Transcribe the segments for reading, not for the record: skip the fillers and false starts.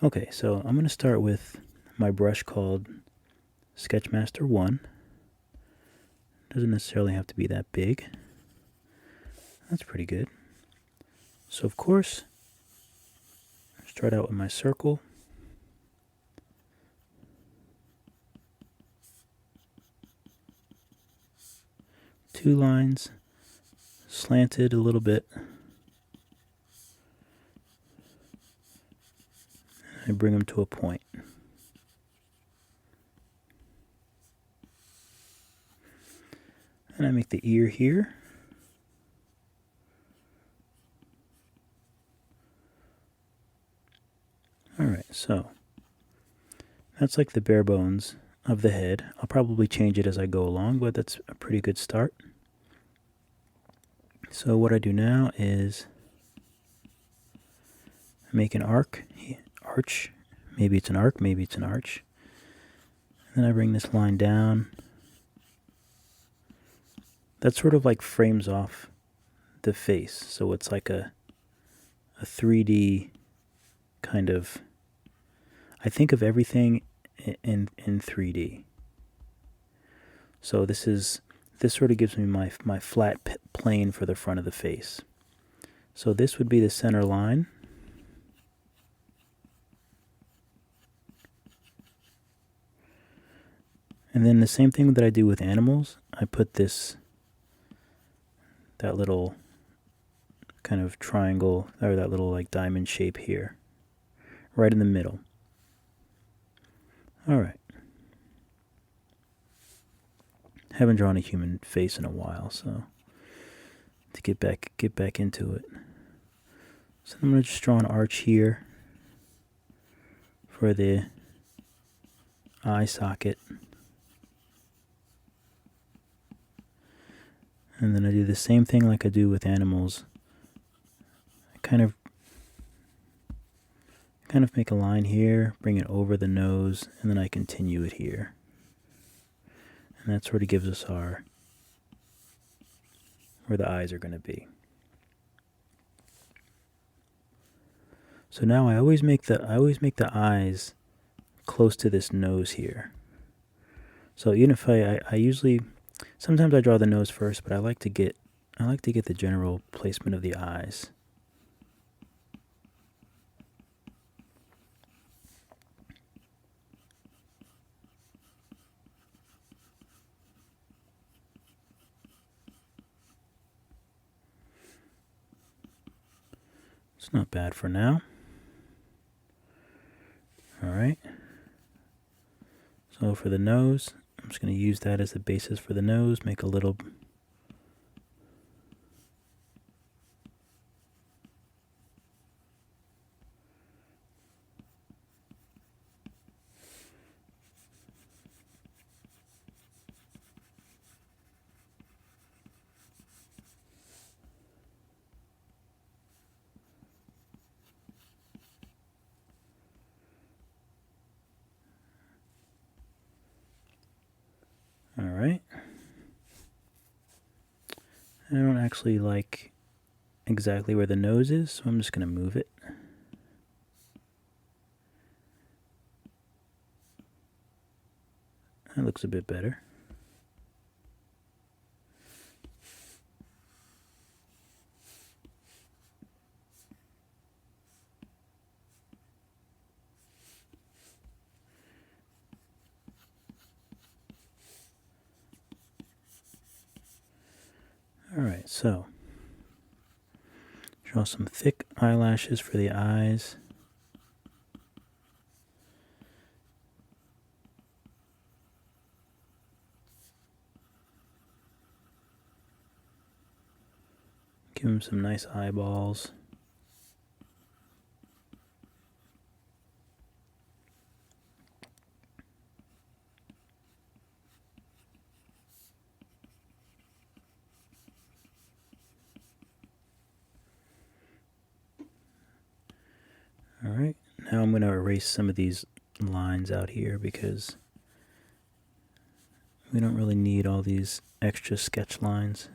Okay, so I'm going to start with my brush called Sketchmaster 1. Doesn't necessarily have to be that big. That's pretty good. So of course, start out with my circle. Two lines, slanted a little bit. I bring them to a point. And I make the ear here. Alright, so that's like the bare bones of the head. I'll probably change it as I go along, but that's a pretty good start. So what I do now is make an arch. Maybe it's an arc, maybe it's an arch. And then I bring this line down. That sort of like frames off the face. So it's like a 3D kind of... I think of everything in 3D. So this sort of gives me my flat plane for the front of the face. So this would be the center line. And then the same thing that I do with animals, I put that little kind of triangle, or that little like diamond shape here, right in the middle. Alright. Haven't drawn a human face in a while, so to get back into it. So I'm going to just draw an arch here for the eye socket. And then I do the same thing like I do with animals. I kind of make a line here, bring it over the nose, and then I continue it here. And that sort of gives us where the eyes are going to be. So now I always make the eyes close to this nose here. So even if I usually, sometimes I draw the nose first, but I like to get the general placement of the eyes. It's not bad for now. Alright. So for the nose, I'm just going to use that as the basis for the nose, make a little... Alright. I don't actually like exactly where the nose is, so I'm just going to move it. That looks a bit better. Alright, so draw some thick eyelashes for the eyes. Give him some nice eyeballs. Alright, now I'm going to erase some of these lines out here because we don't really need all these extra sketch lines.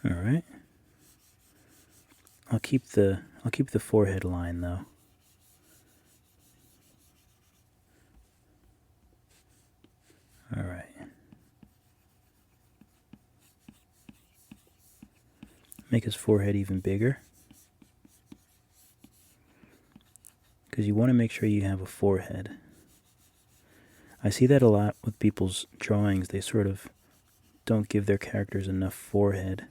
All right. I'll keep the forehead line though. All right. Make his forehead even bigger, because you want to make sure you have a forehead. I see that a lot with people's drawings. They sort of don't give their characters enough forehead.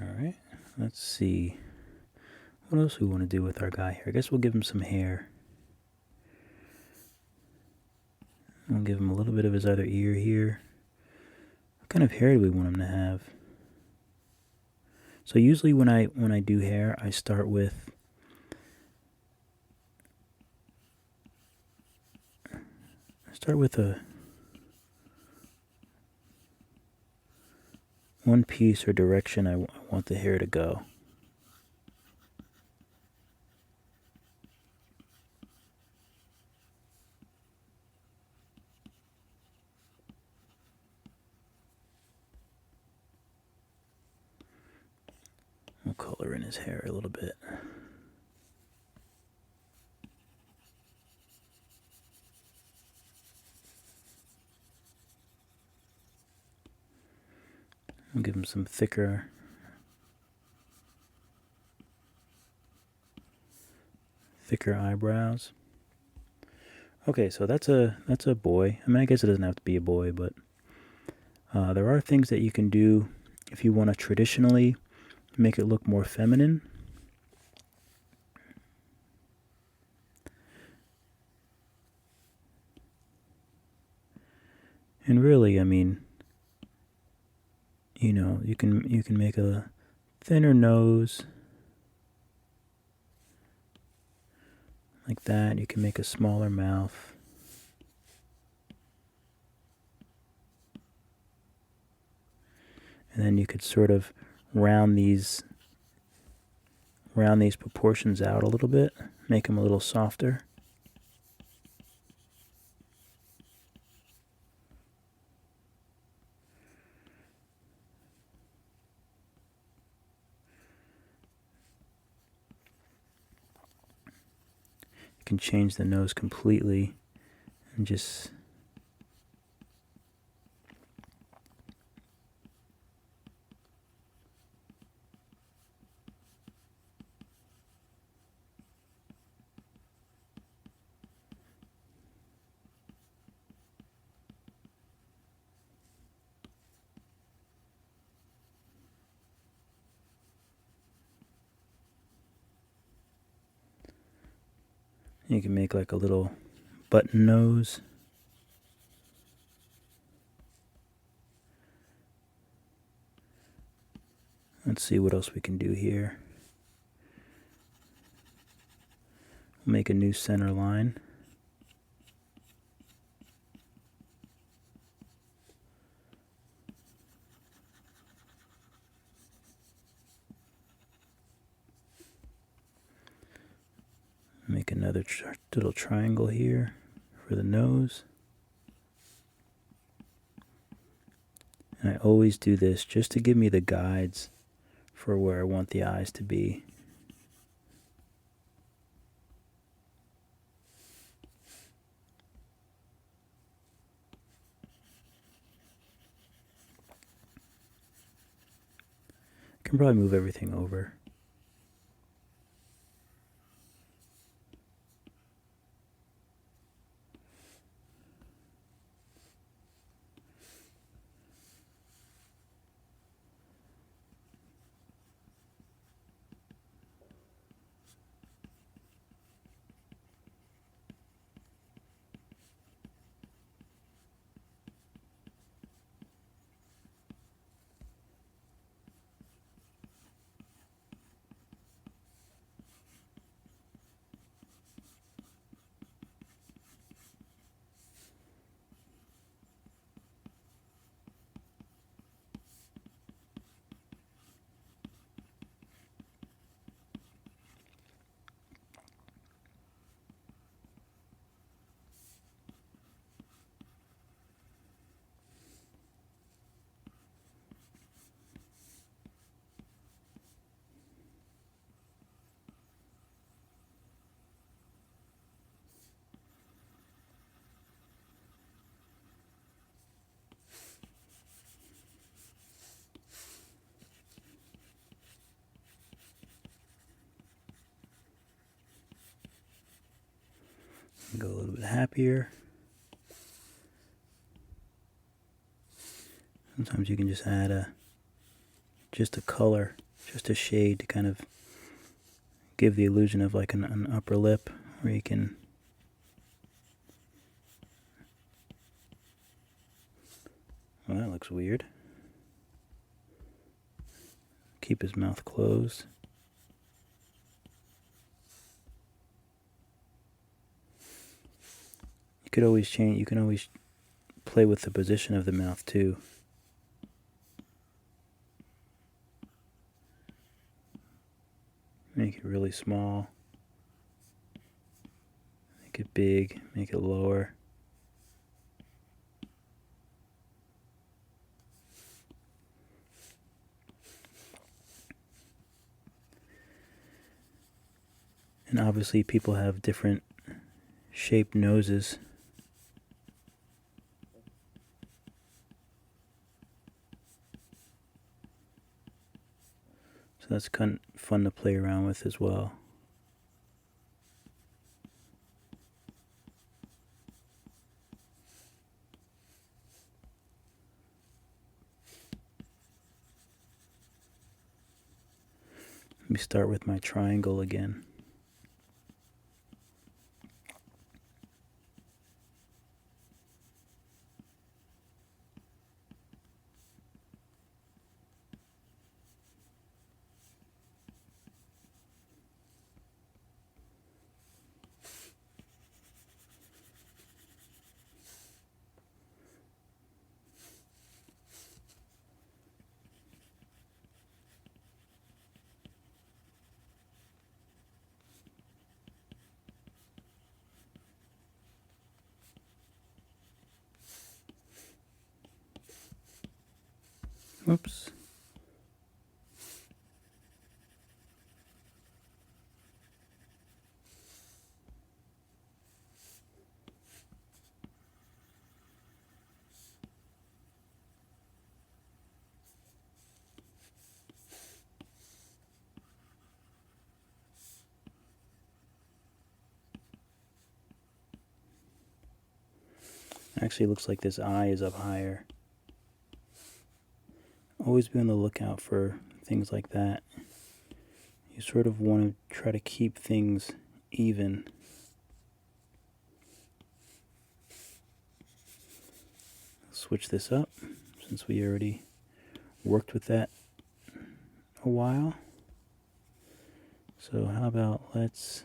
Alright, let's see. What else do we want to do with our guy here? I guess we'll give him some hair. We'll give him a little bit of his other ear here. What kind of hair do we want him to have? So usually when I do hair, I start with a one piece or direction I want the hair to go. We'll color in his hair a little bit. We'll give him some thicker eyebrows. Okay, so that's a boy. I mean, I guess it doesn't have to be a boy, but there are things that you can do if you want to traditionally make it look more feminine. And really, I mean, you know, you can make a thinner nose like that. You can make a smaller mouth. And then you could sort of round these proportions out a little bit, make them a little softer. You can change the nose completely and just you can make like a little button nose. Let's see what else we can do here. We'll make a new center line. Make another little triangle here for the nose. And I always do this just to give me the guides for where I want the eyes to be. I can probably move everything over. Go a little bit happier. Sometimes you can just add just a color, just a shade to kind of give the illusion of like an upper lip, where you can well, that looks weird. Keep his mouth closed. You could always change, you can always play with the position of the mouth too. Make it really small. Make it big, make it lower. And obviously people have different shaped noses. So that's kind of fun to play around with as well. Let me start with my triangle again. Oops. Actually, looks like this eye is up higher. Always be on the lookout for things like that. You sort of want to try to keep things even. Switch this up since we already worked with that a while. So how about let's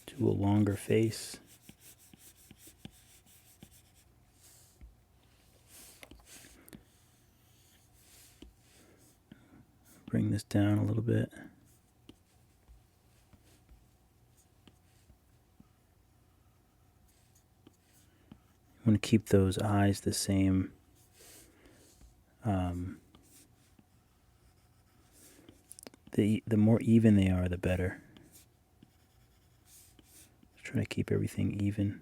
do a longer face. Bring this down a little bit. I want to keep those eyes the same. The more even they are, the better. Try to keep everything even.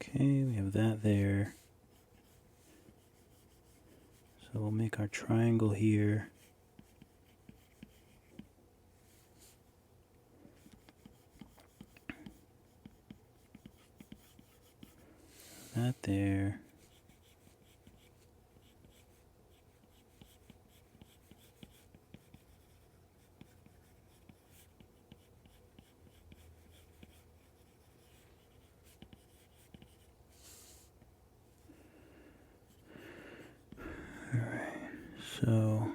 Okay, we have that there. So we'll make our triangle here. That there. Alright, so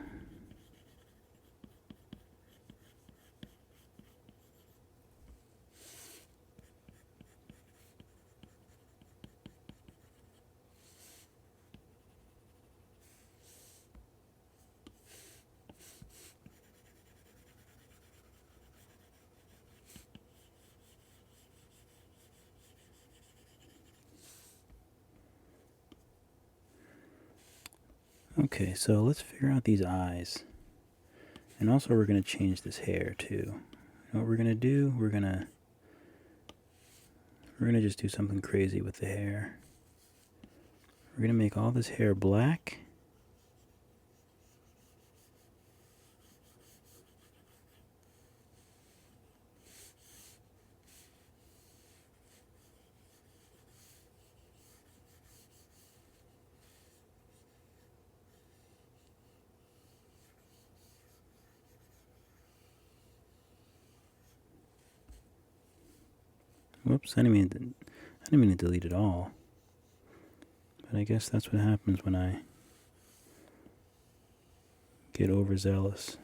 Okay, so let's figure out these eyes. And also we're going to change this hair too. You know what we're going to do? We're going to just do something crazy with the hair. We're going to make all this hair black. Whoops, I didn't mean to delete it all. But I guess that's what happens when I get overzealous.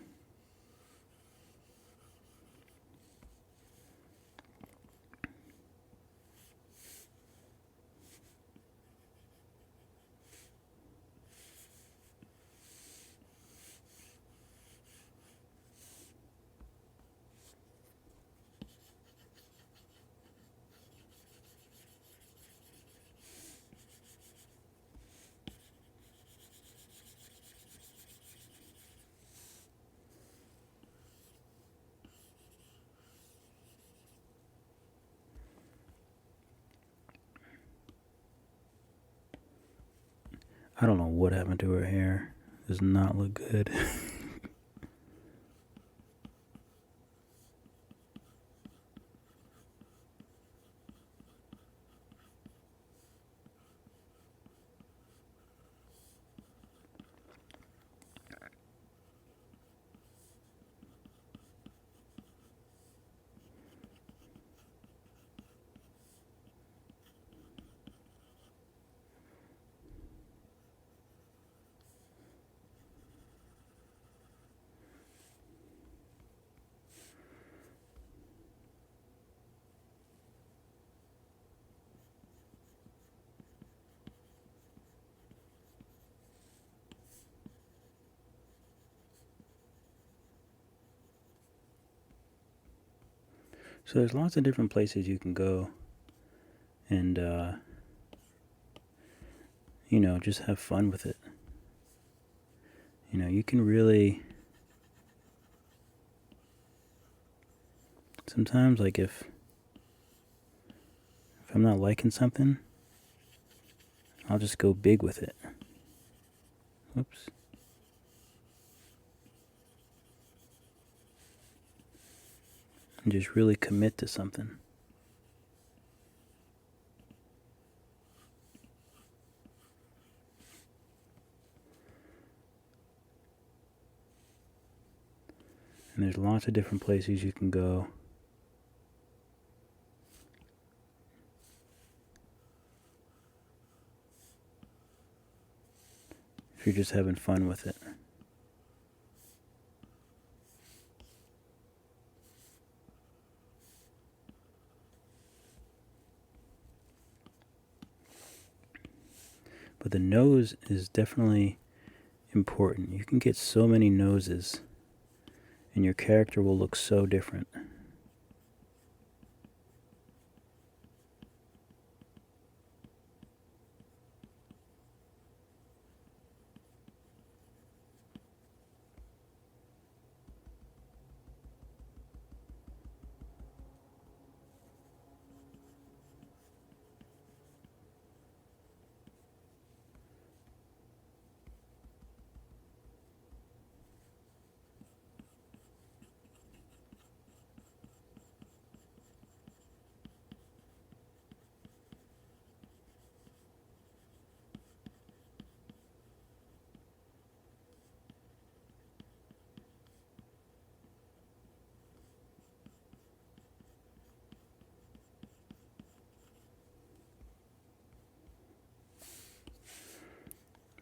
I don't know what happened to her hair. Does not look good. So there's lots of different places you can go and, just have fun with it. You can really... Sometimes, like, if I'm not liking something, I'll just go big with it. Whoops. And just really commit to something. And there's lots of different places you can go. If you're just having fun with it. But the nose is definitely important. You can get so many noses, and your character will look so different.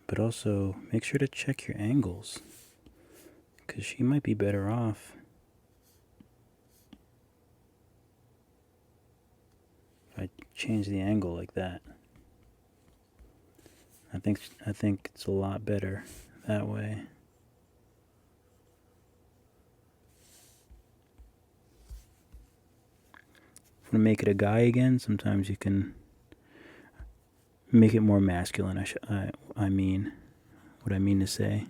But also, make sure to check your angles, because she might be better off if I change the angle like that. I think it's a lot better that way. If you want to make it a guy again, sometimes you can make it more masculine. I mean, what I mean to say.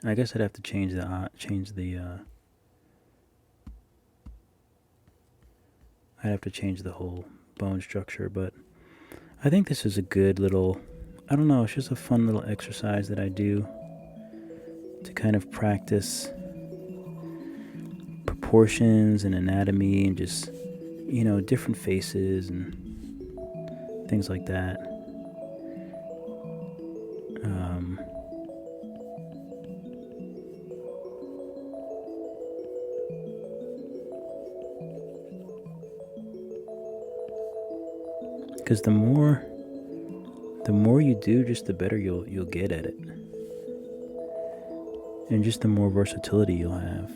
I guess I'd have to change the I'd have to change the whole bone structure, but I think this is a good little, I don't know, it's just a fun little exercise that I do to kind of practice proportions and anatomy and just, different faces and things like that. Because the more you do, just the better you'll get at it, and just the more versatility you'll have.